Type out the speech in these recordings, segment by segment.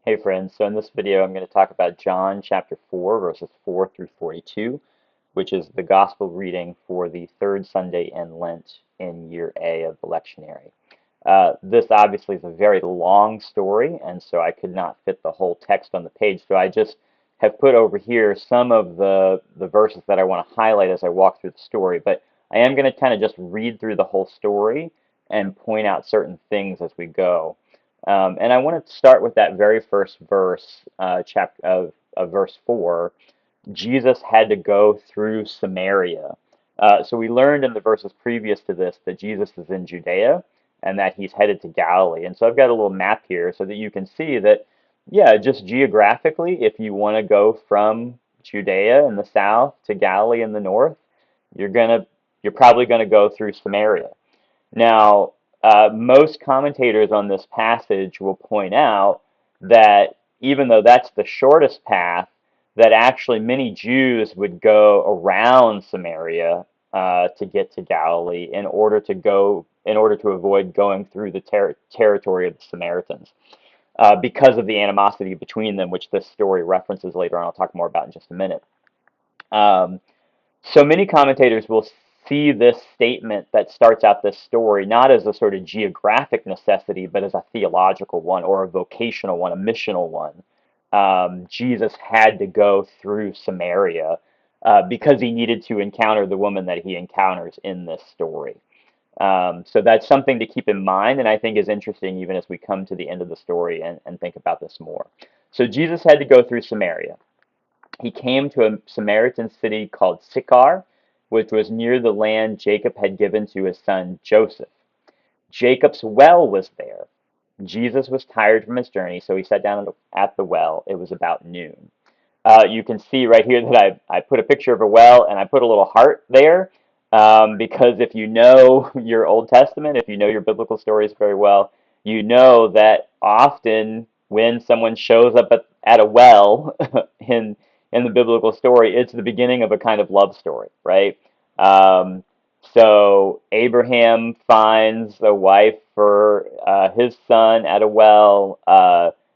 Hey friends, so in this video I'm going to talk about John chapter 4 verses 4 through 42, which is the gospel reading for the third Sunday in Lent in year A of the lectionary. This obviously is a very long story, and so I could not fit the whole text on the page, so I just have put over here some of the verses that I want to highlight as I walk through the story, but I am going to kind of just read through the whole story and point out certain things as we go. And I want to start with that very first verse, chapter of verse 4. Jesus had to go through Samaria. So we learned in the verses previous to this that Jesus is in Judea and that he's headed to Galilee. And so I've got a little map here so that you can see that, yeah, just geographically, if you want to go from Judea in the south to Galilee in the north, you're gonna you're probably going to go through Samaria. Now, most commentators on this passage will point out that even though that's the shortest path, that actually many Jews would go around Samaria to get to Galilee in order to avoid going through the territory of the Samaritans because of the animosity between them, which this story references later on. I'll talk more about in just a minute. Um, so many commentators will see this statement that starts out this story not as a sort of geographic necessity, but as a theological one or a vocational one, a missional one. Jesus had to go through Samaria because he needed to encounter the woman that he encounters in this story. So that's something to keep in mind, and I think is interesting even as we come to the end of the story and think about this more. So Jesus had to go through Samaria. He came to a Samaritan city called Sychar, which was near the land Jacob had given to his son Joseph. Jacob's well was there. Jesus was tired from his journey, so he sat down at the well. It was about noon. You can see right here that I put a picture of a well and I put a little heart there because if you know your Old Testament, if you know your biblical stories very well, you know that often when someone shows up at a well in the biblical story, it's the beginning of a kind of love story, right? Um, so Abraham finds a wife for his son at a well.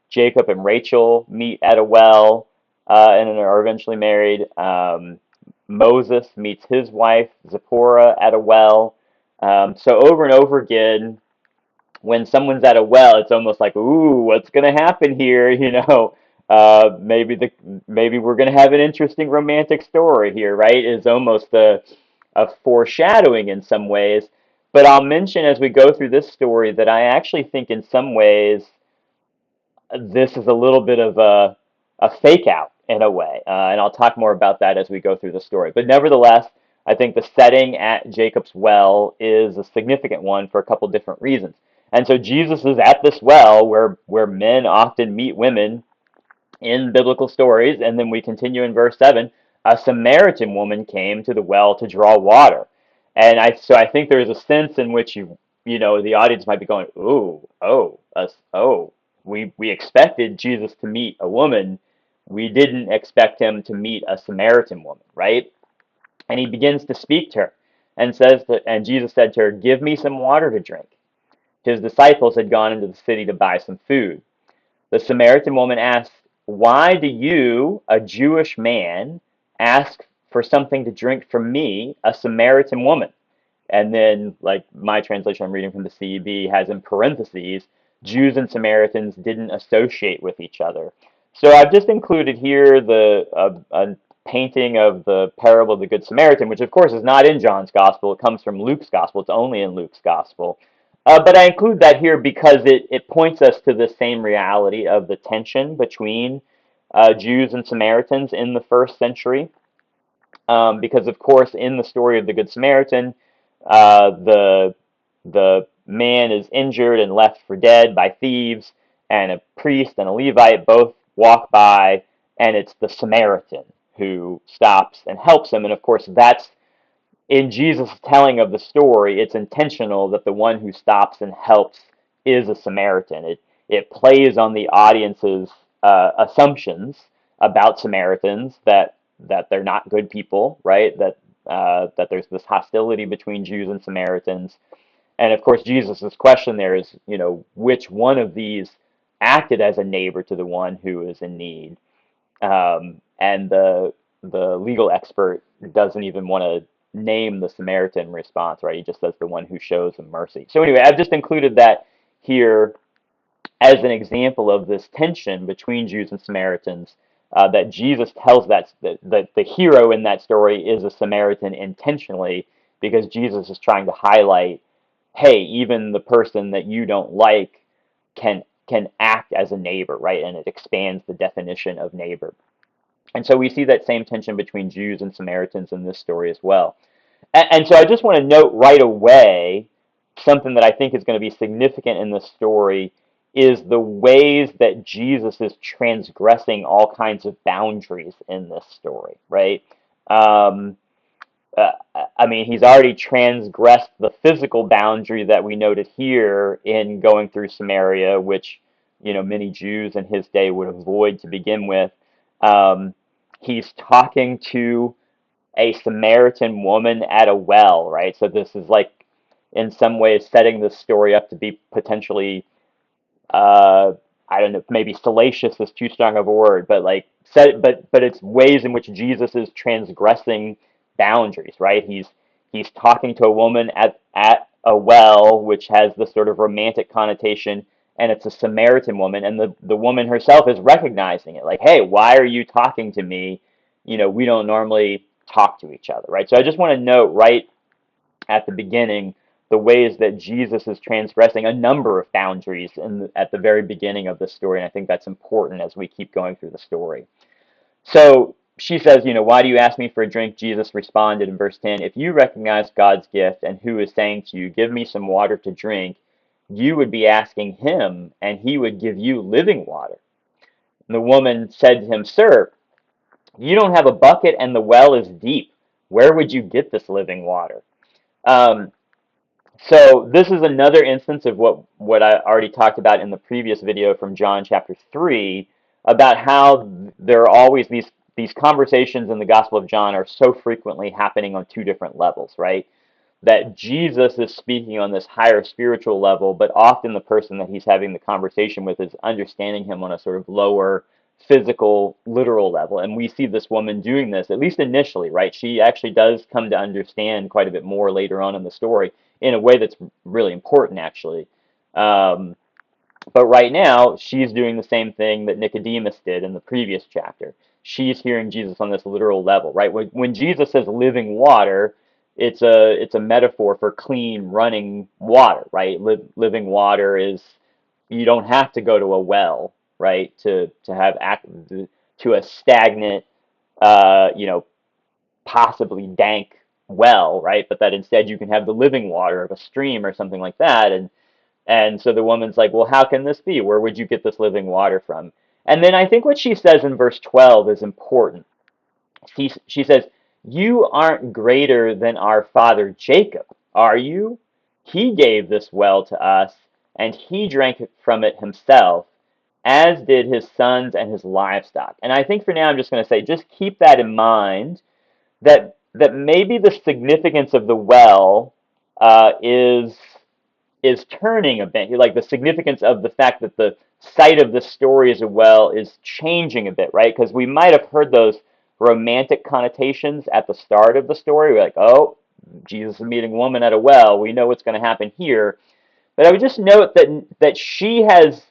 Jacob and Rachel meet at a well and are eventually married. Moses meets his wife Zipporah at a well. So over and over again, when someone's at a well, it's almost like, ooh, what's going to happen here? Maybe we're going to have an interesting romantic story here, right? Is almost a foreshadowing in some ways. But I'll mention as we go through this story that I actually think in some ways this is a little bit of a fake out in a way. And I'll talk more about that as we go through the story. But nevertheless, I think the setting at Jacob's well is a significant one for a couple different reasons. And so Jesus is at this well where men often meet women in biblical stories. And then we continue in verse 7. A Samaritan woman came to the well to draw water. So I think there's a sense in which the audience might be going, ooh, we expected Jesus to meet a woman. We didn't expect him to meet a Samaritan woman, right? And he begins to speak to her and Jesus said to her, "Give me some water to drink." His disciples had gone into the city to buy some food. The Samaritan woman asked, "Why do you, a Jewish man, ask for something to drink from me, a Samaritan woman?" And then, like my translation I'm reading from the CEB has in parentheses, Jews and Samaritans didn't associate with each other. So I've just included here a painting of the parable of the Good Samaritan, which of course is not in John's Gospel. It comes from Luke's Gospel. It's only in Luke's Gospel. But I include that here because it points us to the same reality of the tension between Jews and Samaritans in the first century. Because of course, in the story of the Good Samaritan, the man is injured and left for dead by thieves, and a priest and a Levite both walk by, and it's the Samaritan who stops and helps him. And of course, that's in Jesus' telling of the story. It's intentional that the one who stops and helps is a Samaritan. It plays on the audience's assumptions about Samaritans that they're not good people, right? That there's this hostility between Jews and Samaritans. And of course, Jesus' question there is, which one of these acted as a neighbor to the one who is in need. And the legal expert doesn't even want to name the Samaritan response, right? He just says the one who shows them mercy. So anyway, I've just included that here as an example of this tension between Jews and Samaritans, that Jesus tells that the hero in that story is a Samaritan intentionally, because Jesus is trying to highlight, hey, even the person that you don't like can act as a neighbor, right? And it expands the definition of neighbor. And so we see that same tension between Jews and Samaritans in this story as well. And so I just want to note right away something that I think is going to be significant in this story is the ways that Jesus is transgressing all kinds of boundaries in this story, right? Um, uh, I mean, he's already transgressed the physical boundary that we noted here in going through Samaria, which, many Jews in his day would avoid to begin with. Um, he's talking to a Samaritan woman at a well, right? So this is like, in some ways, setting the story up to be potentially, uh, I don't know, maybe salacious is too strong of a word, but like but it's ways in which Jesus is transgressing boundaries, right? He's talking to a woman at a well, which has this sort of romantic connotation, and it's a Samaritan woman, and the woman herself is recognizing it, like, hey, why are you talking to me? We don't normally talk to each other, right? So I just want to note right at the beginning the ways that Jesus is transgressing a number of boundaries at the very beginning of the story, and I think that's important as we keep going through the story. So she says, why do you ask me for a drink? Jesus responded in verse 10, if you recognize God's gift and who is saying to you, give me some water to drink, you would be asking him, and he would give you living water. And the woman said to him, sir, you don't have a bucket and the well is deep. Where would you get this living water? Um, So this is another instance of what I already talked about in the previous video from John chapter 3, about how there are always these conversations in the Gospel of John are so frequently happening on two different levels, right? That Jesus is speaking on this higher spiritual level, but often the person that he's having the conversation with is understanding him on a sort of lower physical, literal level. And we see this woman doing this, at least initially, right? She actually does come to understand quite a bit more later on in the story in a way that's really important, actually. Um, but right now, she's doing the same thing that Nicodemus did in the previous chapter. She's hearing Jesus on this literal level, right? When Jesus says living water, it's a metaphor for clean running water, right? Living water is, you don't have to go to a well, right, to have to a stagnant, uh, you know, possibly dank well, right? But that instead you can have the living water of a stream or something like that. And so the woman's like, well, how can this be? Where would you get this living water from? And then I think what she says in verse 12 is important. She says, you aren't greater than our father Jacob, are you? He gave this well to us, and he drank from it himself, as did his sons and his livestock. And I think for now I'm just going to say, just keep that in mind, that maybe the significance of the well is turning a bit. Like the significance of the fact that the site of the story as well is changing a bit, right? Because we might have heard those romantic connotations at the start of the story. We're like, oh, Jesus is meeting a woman at a well. We know what's going to happen here. But I would just note that she has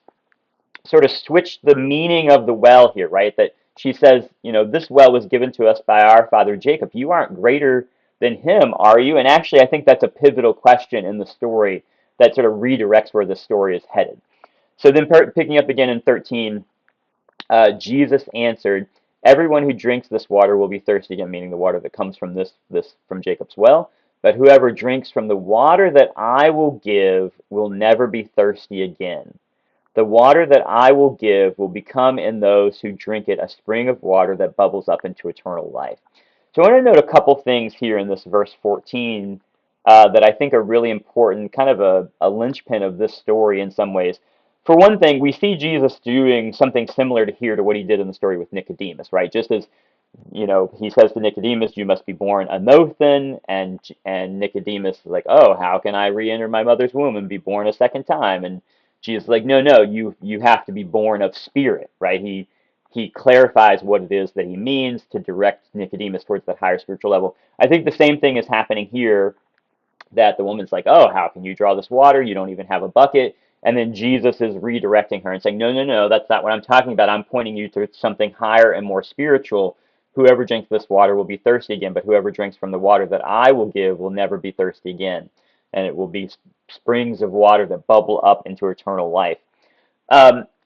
sort of switched the meaning of the well here, right? That she says, this well was given to us by our father Jacob. You aren't greater than him, are you? And actually, I think that's a pivotal question in the story that sort of redirects where the story is headed. So then, picking up again in 13, Jesus answered, everyone who drinks this water will be thirsty again, meaning the water that comes from from Jacob's well. But whoever drinks from the water that I will give will never be thirsty again. The water that I will give will become in those who drink it a spring of water that bubbles up into eternal life. So I want to note a couple things here in this verse 14 that I think are really important, kind of a linchpin of this story in some ways. For one thing, we see Jesus doing something similar to here to what he did in the story with Nicodemus, right? Just as he says to Nicodemus, "You must be born anothen," and Nicodemus is like, "Oh, how can I re-enter my mother's womb and be born a second time?" And Jesus is like, no, no, you have to be born of spirit, right? He clarifies what it is that he means to direct Nicodemus towards that higher spiritual level. I think the same thing is happening here, that the woman's like, oh, how can you draw this water? You don't even have a bucket. And then Jesus is redirecting her and saying, no, no, no, that's not what I'm talking about. I'm pointing you to something higher and more spiritual. Whoever drinks this water will be thirsty again, but whoever drinks from the water that I will give will never be thirsty again. And it will be springs of water that bubble up into eternal life.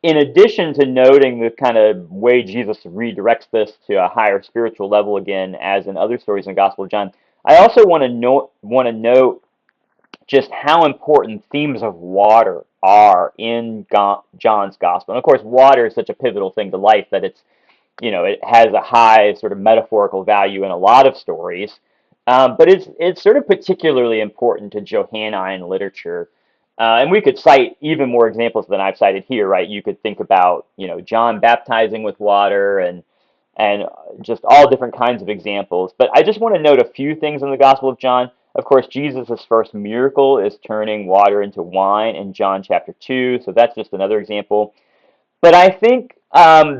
In addition to noting the kind of way Jesus redirects this to a higher spiritual level again, as in other stories in the Gospel of John, I also want to note just how important themes of water are in John's Gospel. And of course, water is such a pivotal thing to life that it has a high sort of metaphorical value in a lot of stories, but it's sort of particularly important to Johannine literature. And we could cite even more examples than I've cited here, right? You could think about, John baptizing with water and just all different kinds of examples. But I just want to note a few things in the Gospel of John. Of course, Jesus' first miracle is turning water into wine in John chapter 2, so that's just another example. But I think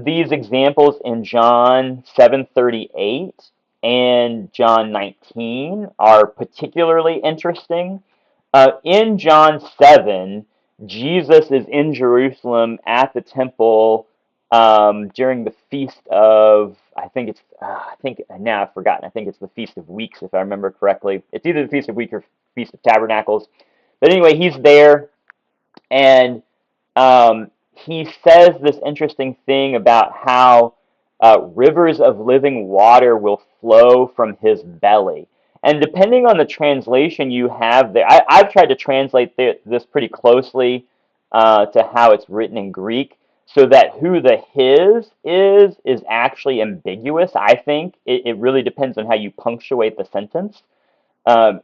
these examples in John 7:38 and John 19 are particularly interesting. In John 7, Jesus is in Jerusalem at the temple during the feast of, I think now I've forgotten. I think it's the Feast of Weeks, if I remember correctly. It's either the Feast of Weeks or Feast of Tabernacles. But anyway, he's there, and he says this interesting thing about how rivers of living water will flow from his belly. And depending on the translation you have there, I've tried to translate this pretty closely to how it's written in Greek, so that who the his is actually ambiguous. I think it really depends on how you punctuate the sentence.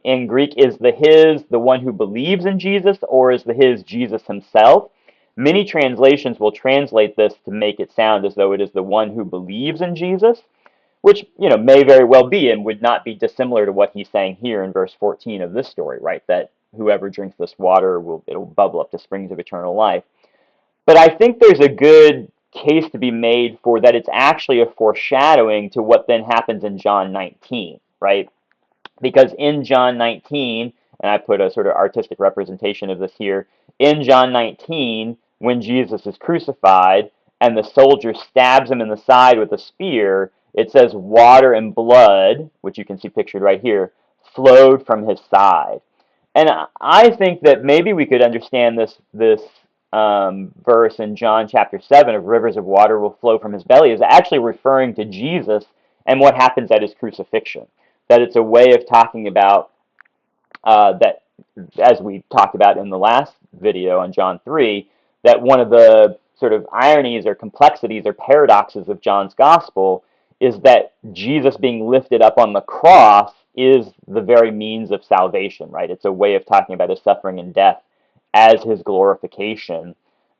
In Greek, is the his the one who believes in Jesus, or is the his Jesus himself? Many translations will translate this to make it sound as though it is the one who believes in Jesus, which may very well be and would not be dissimilar to what he's saying here in verse 14 of this story, right? That whoever drinks this water it'll bubble up to springs of eternal life. But I think there's a good case to be made for that it's actually a foreshadowing to what then happens in John 19, right? Because in John 19, and I put a sort of artistic representation of this here, in John 19, when Jesus is crucified and the soldier stabs him in the side with a spear, it says water and blood, which you can see pictured right here, flowed from his side. And I think that maybe we could understand this verse in John chapter 7 of rivers of water will flow from his belly is actually referring to Jesus and what happens at his crucifixion. That it's a way of talking about that, as we talked about in the last video on John 3, that one of the sort of ironies or complexities or paradoxes of John's gospel is that Jesus being lifted up on the cross is the very means of salvation, right? It's a way of talking about his suffering and death as his glorification.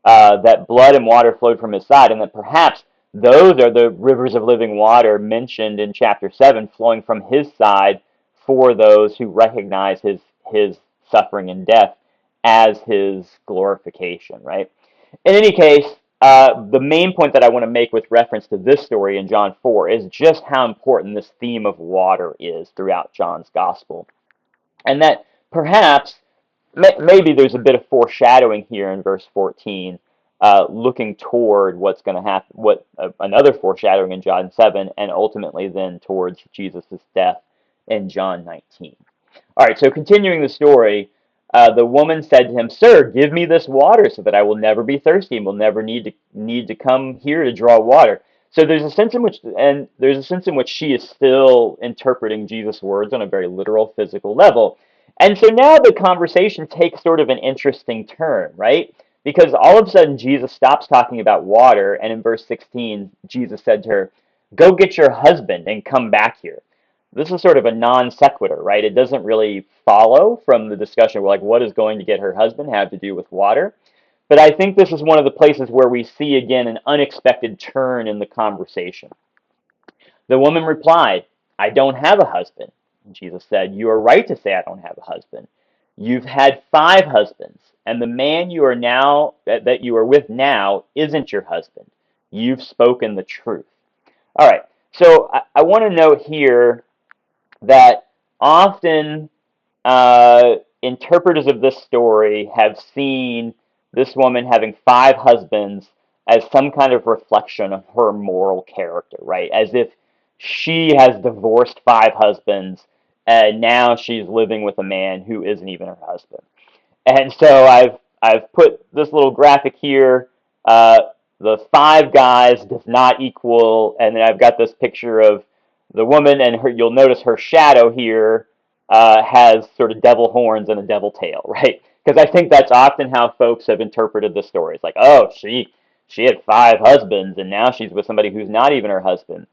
That blood and water flowed from his side, and that perhaps those are the rivers of living water mentioned in chapter 7 flowing from his side for those who recognize his suffering and death as his glorification, right? In any case, the main point that I want to make with reference to this story in John 4 is just how important this theme of water is throughout John's gospel. And that perhaps maybe there's a bit of foreshadowing here in verse 14, looking toward what's going to happen, another foreshadowing in John 7, and ultimately then towards Jesus' death in John 19. All right, so continuing the story, the woman said to him, "Sir, give me this water so that I will never be thirsty and will never need to come here to draw water." So there's a sense in which she is still interpreting Jesus' words on a very literal, physical level. And so now the conversation takes sort of an interesting turn, right? Because all of a sudden Jesus stops talking about water, and in verse 16, Jesus said to her, "Go get your husband and come back here." This is sort of a non sequitur, right? It doesn't really follow from the discussion. We're like, what is going to get her husband have to do with water? But I think this is one of the places where we see again an unexpected turn in the conversation. The woman replied, "I don't have a husband." And Jesus said, "You are right to say I don't have a husband. You've had 5 husbands, and the man you are now that you are with now isn't your husband. You've spoken the truth. All right. So I want to note here that often interpreters of this story have seen this woman having 5 husbands as some kind of reflection of her moral character, right? As if she has divorced 5 husbands and now she's living with a man who isn't even her husband. And so I've put this little graphic here. Uh, the 5 guys does not equal, and then I've got this picture of the woman, and her. You'll notice her shadow here has sort of devil horns and a devil tail, right? Because I think that's often how folks have interpreted the story. It's like, oh, she had 5 husbands, and now she's with somebody who's not even her husband.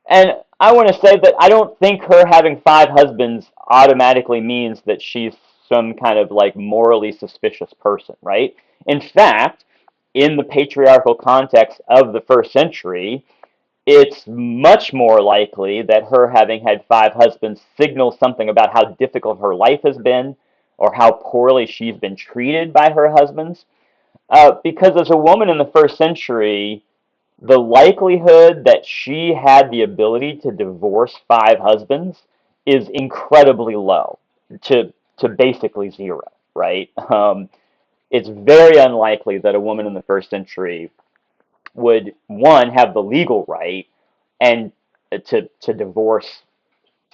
And I want to say that I don't think her having 5 husbands automatically means that she's some kind of like morally suspicious person, right? In fact, in the patriarchal context of the first century, it's much more likely that her having had 5 husbands signals something about how difficult her life has been or how poorly she's been treated by her husbands. Because as a woman in the first century, the likelihood that she had the ability to divorce 5 husbands is incredibly low to basically zero, right? It's very unlikely that a woman in the first century would, one, have the legal right and to divorce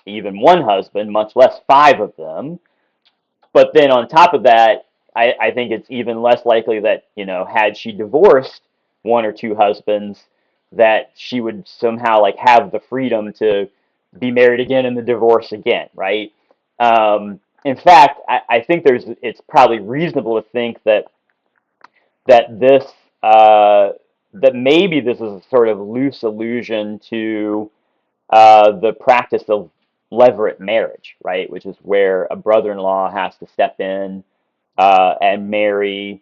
even one husband, much less 5 of them. But then on top of that, I think it's even less likely that, had she divorced 1 or 2 husbands, that she would somehow like have the freedom to be married again and the divorce again, right? In fact, I think it's probably reasonable to think that this that maybe this is a sort of loose allusion to the practice of levirate marriage, right? Which is where a brother-in-law has to step in and marry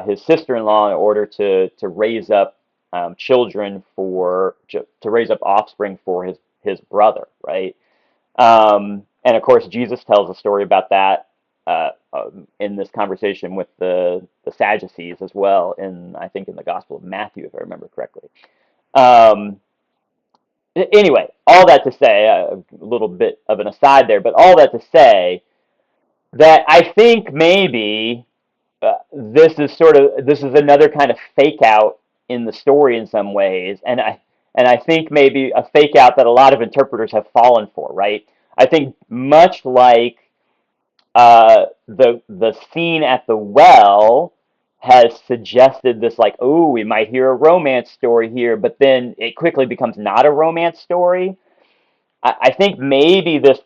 his sister-in-law in order to raise up children to raise up offspring for his brother, right? And of course, Jesus tells a story about that in this conversation with the Sadducees as well, I think in the Gospel of Matthew, if I remember correctly. Um, anyway, all that to say, a little bit of an aside there, but all that to say that I think maybe this is another kind of fake out in the story in some ways, and I think maybe a fake out that a lot of interpreters have fallen for, right? I think much like the scene at the well has suggested this, like, oh, we might hear a romance story here, but then it quickly becomes not a romance story. I think maybe this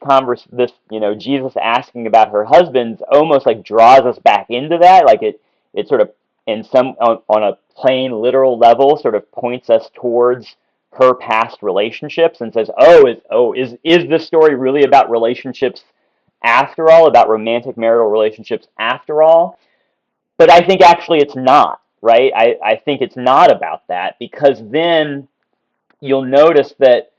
Jesus asking about her husbands almost like draws us back into that, like it sort of in some on a plain literal level sort of points us towards her past relationships and says, is this story really about relationships after all, about romantic marital relationships after all? But I think actually it's not, right? I think it's not about that, because then you'll notice that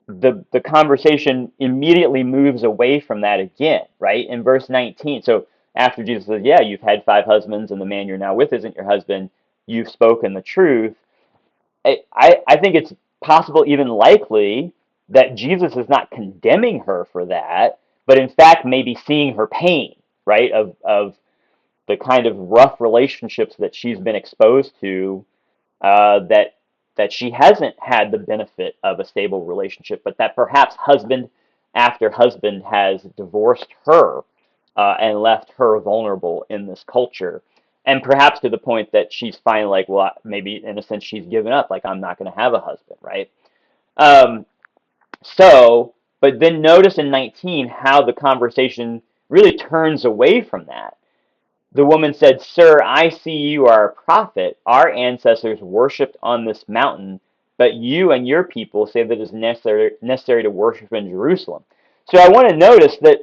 the conversation immediately moves away from that again, right? In verse 19. So after Jesus says, yeah, you've had 5 husbands and the man you're now with isn't your husband, you've spoken the truth. I think it's possible, even likely, that Jesus is not condemning her for that, but in fact maybe seeing her pain, right? Of the kind of rough relationships that she's been exposed to, that she hasn't had the benefit of a stable relationship, but that perhaps husband after husband has divorced her and left her vulnerable in this culture. And perhaps to the point that she's finally like, well, maybe in a sense she's given up, like, I'm not going to have a husband, right? Um, but then notice in 19 how the conversation really turns away from that. The woman said, Sir, I see you are a prophet. Our ancestors worshipped on this mountain, but you and your people say that it is necessary to worship in Jerusalem. So I want to notice that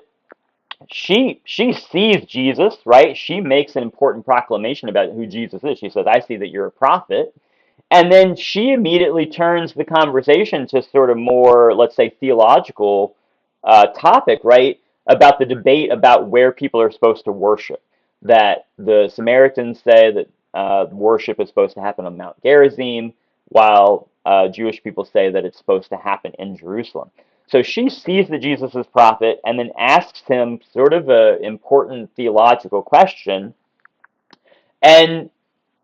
she sees Jesus, right? She makes an important proclamation about who Jesus is. She says, I see that you're a prophet. And then she immediately turns the conversation to sort of more, let's say, theological topic, right? about the debate about where people are supposed to worship. That the Samaritans say that worship is supposed to happen on Mount Gerizim, while Jewish people say that it's supposed to happen in Jerusalem. So she sees that Jesus is prophet and then asks him sort of an important theological question. And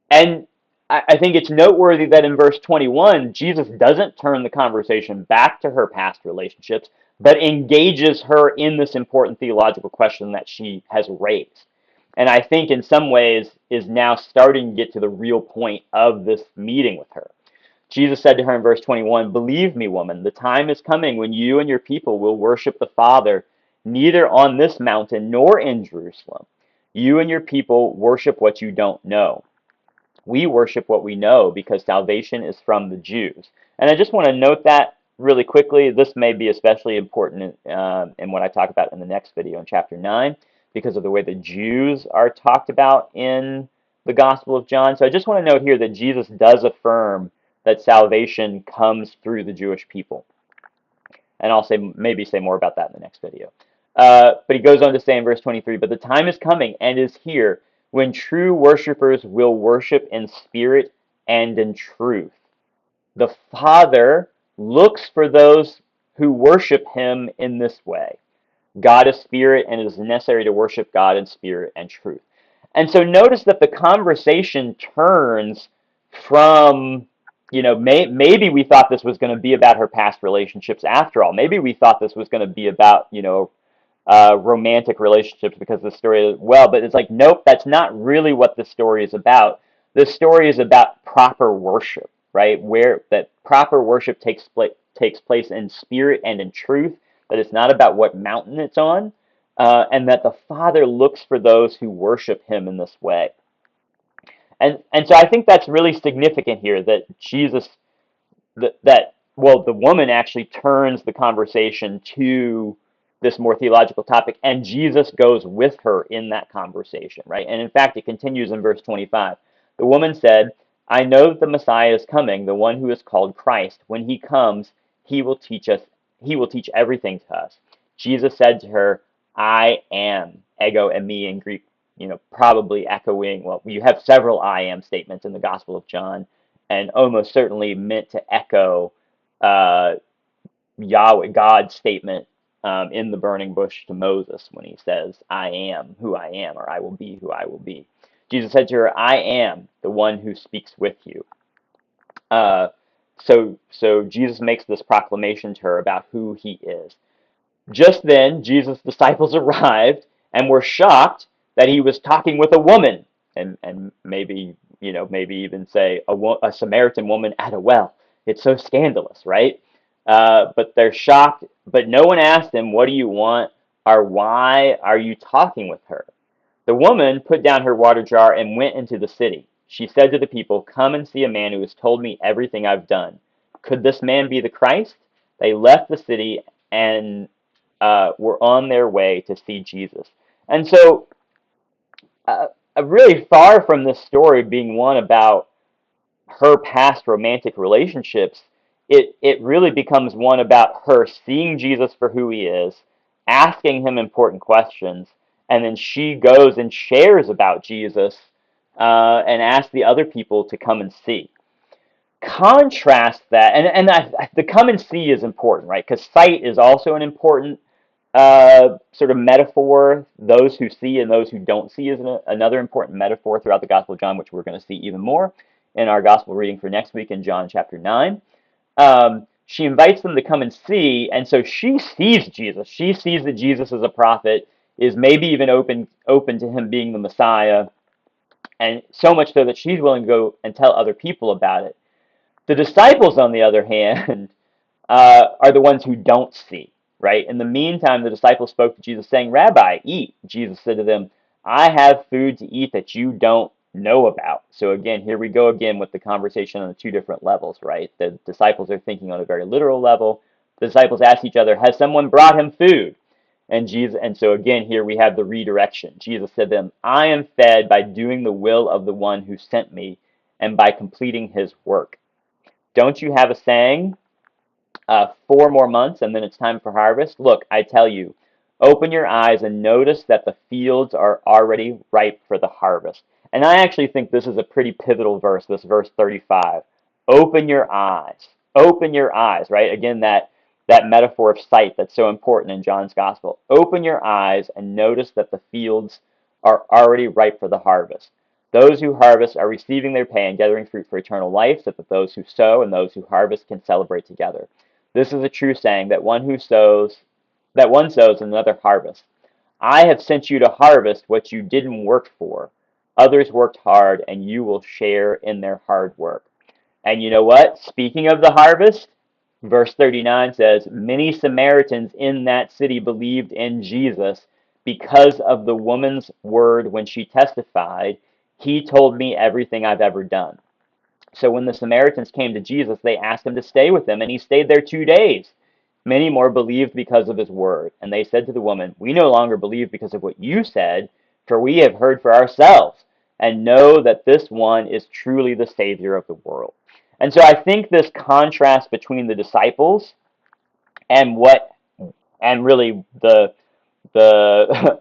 and I think it's noteworthy that in verse 21, Jesus doesn't turn the conversation back to her past relationships, but engages her in this important theological question that she has raised. And I think in some ways is now starting to get to the real point of this meeting with her. Jesus said to her in verse 21, "Believe me, woman, the time is coming when you and your people will worship the Father neither on this mountain nor in Jerusalem. You and your people worship what you don't know. We worship what we know because salvation is from the Jews." And I just want to note that really quickly. This may be especially important in what I talk about in the next video in chapter 9 because of the way the Jews are talked about in the Gospel of John. So I just want to note here that Jesus does affirm that salvation comes through the Jewish people. And I'll maybe say more about that in the next video. But he goes on to say in verse 23, "But the time is coming and is here when true worshipers will worship in spirit and in truth. The Father looks for those who worship him in this way. God is spirit, and it is necessary to worship God in spirit and truth." And so notice that the conversation turns from, maybe we thought this was going to be about her past relationships after all. Maybe we thought this was going to be about, romantic relationships because the story, well, but it's like, nope, that's not really what the story is about. The story is about proper worship, right? Where that proper worship takes place in spirit and in truth, that it's not about what mountain it's on, and that the Father looks for those who worship him in this way. And so I think that's really significant here that Jesus the woman actually turns the conversation to this more theological topic, and Jesus goes with her in that conversation, right? And in fact, it continues in verse 25. The woman said, "I know that the Messiah is coming, the one who is called Christ. When he comes, he will teach us, he will teach everything to us." Jesus said to her, "I am," ego eimi in Greek, probably echoing, well, you have several "I am" statements in the Gospel of John, and almost certainly meant to echo uh, Yahweh, God's statement in the burning bush to Moses when he says, "I am who I am," or "I will be who I will be." Jesus said to her, "I am the one who speaks with you." Uh, so Jesus makes this proclamation to her about who he is. Just then, Jesus' disciples arrived and were shocked that he was talking with a woman, and maybe, maybe even say a Samaritan woman at a well. It's so scandalous, right? But they're shocked. But no one asked him, "What do you want?" or "Why are you talking with her?" The woman put down her water jar and went into the city. She said to the people, "Come and see a man who has told me everything I've done. Could this man be the Christ?" They left the city and were on their way to see Jesus. And so, uh, really far from this story being one about her past romantic relationships, it really becomes one about her seeing Jesus for who he is, asking him important questions, and then she goes and shares about Jesus and asks the other people to come and see. Contrast that, the come and see is important, right? Because sight is also an important sort of metaphor. Those who see and those who don't see is another important metaphor throughout the Gospel of John, which we're going to see even more in our Gospel reading for next week in John chapter 9. She invites them to come and see, and so she sees Jesus. She sees that Jesus is a prophet, is maybe even open to him being the Messiah, and so much so that she's willing to go and tell other people about it. The disciples, on the other hand, are the ones who don't see, right? In the meantime, the disciples spoke to Jesus, saying, "Rabbi, eat." Jesus said to them, "I have food to eat that you don't know about." So again, here we go again with the conversation on the two different levels, right? The disciples are thinking on a very literal level. The disciples ask each other, "Has someone brought him food?" And so again, here we have the redirection. Jesus said to them, "I am fed by doing the will of the one who sent me and by completing his work. Don't you have a saying, 4 more months and then it's time for harvest? Look, I tell you, Open your eyes and notice that the fields are already ripe for the harvest. And I actually think this is a pretty pivotal verse, this verse 35. Open your eyes. Open your eyes, right? Again, that metaphor of sight that's so important in John's gospel. Open your eyes and notice that the fields are already ripe for the harvest. Those who harvest are receiving their pay and gathering fruit for eternal life, so that those who sow and those who harvest can celebrate together. This is a true saying that one sows and another harvests. I have sent you to harvest what you didn't work for. Others worked hard, and you will share in their hard work. And you know what? Speaking of the harvest, verse 39 says, many Samaritans in that city believed in Jesus because of the woman's word when she testified, he told me everything I've ever done. So when the Samaritans came to Jesus, they asked him to stay with them, and he stayed there 2 days. Many more believed because of his word. And they said to the woman, we no longer believe because of what you said, for we have heard for ourselves and know that this one is truly the Savior of the world. And so I think this contrast between the disciples and really the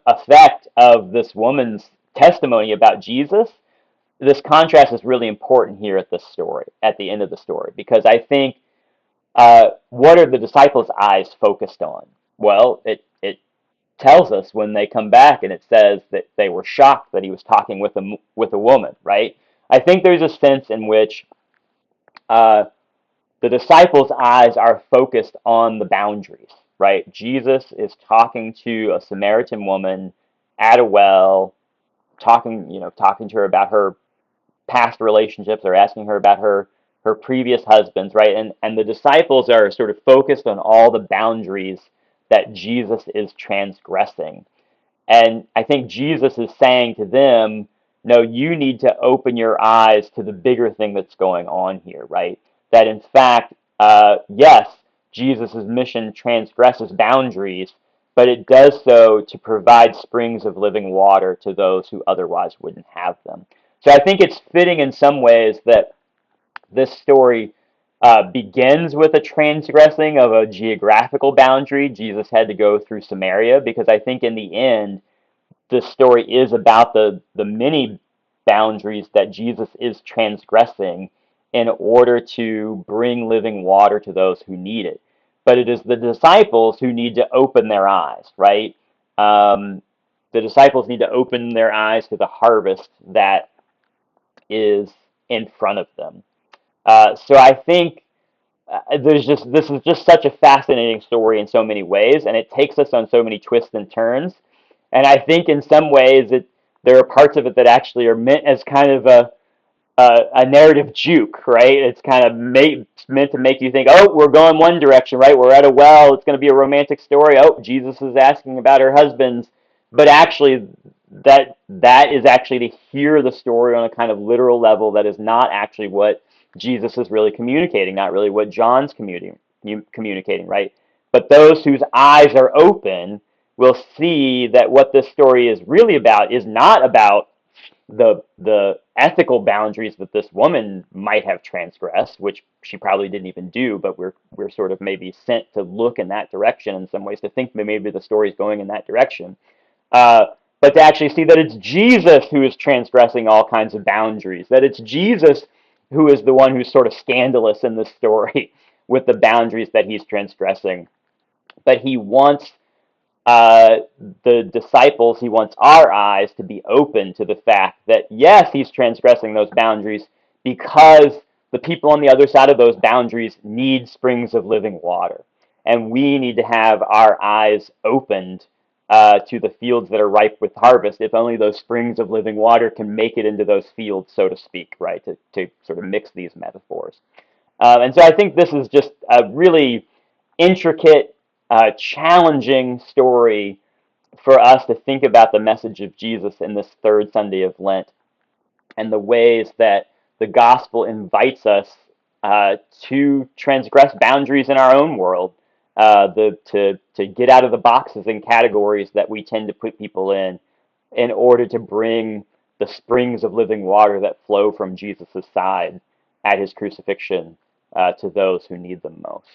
effect of this woman's testimony about Jesus, this contrast is really important here at this story, at the end of the story, because I think what are the disciples' eyes focused on? Well, it tells us when they come back, and it says that they were shocked that he was talking with a woman, right? I think there's a sense in which uh, the disciples' eyes are focused on the boundaries, right? Jesus is talking to a Samaritan woman at a well, talking to her about her past relationships, or asking her about her previous husbands, right? And the disciples are sort of focused on all the boundaries that Jesus is transgressing. And I think Jesus is saying to them, no, you need to open your eyes to the bigger thing that's going on here, right? That in fact, yes, Jesus' mission transgresses boundaries, but it does so to provide springs of living water to those who otherwise wouldn't have them. So I think it's fitting in some ways that this story begins with a transgressing of a geographical boundary. Jesus had to go through Samaria because I think in the end, this story is about the many boundaries that Jesus is transgressing in order to bring living water to those who need it. But it is the disciples who need to open their eyes, right? Um, the disciples need to open their eyes to the harvest that is in front of them. So I think this is just such a fascinating story in so many ways, and it takes us on so many twists and turns. And I think in some ways there are parts of it that actually are meant as kind of a narrative juke, right? It's kind of meant to make you think, oh, we're going one direction, right? We're at a well. It's going to be a romantic story. Oh, Jesus is asking about her husbands, but actually, that is actually to hear the story on a kind of literal level that is not actually what Jesus is really communicating, not really what John's communicating, right? But those whose eyes are open will see that what this story is really about is not about the ethical boundaries that this woman might have transgressed, which she probably didn't even do, but we're sort of maybe sent to look in that direction in some ways, to think that maybe the story is going in that direction. Uh, but to actually see that it's Jesus who is transgressing all kinds of boundaries, that it's Jesus who is the one who's sort of scandalous in this story with the boundaries that he's transgressing. But he wants uh, the disciples, he wants our eyes to be open to the fact that, yes, he's transgressing those boundaries because the people on the other side of those boundaries need springs of living water. And we need to have our eyes opened to the fields that are ripe with harvest, if only those springs of living water can make it into those fields, so to speak, right? To sort of mix these metaphors. And so I think this is just a really intricate, challenging story for us to think about the message of Jesus in this third Sunday of Lent, and the ways that the gospel invites us to transgress boundaries in our own world, to get out of the boxes and categories that we tend to put people in order to bring the springs of living water that flow from Jesus' side at his crucifixion to those who need them most.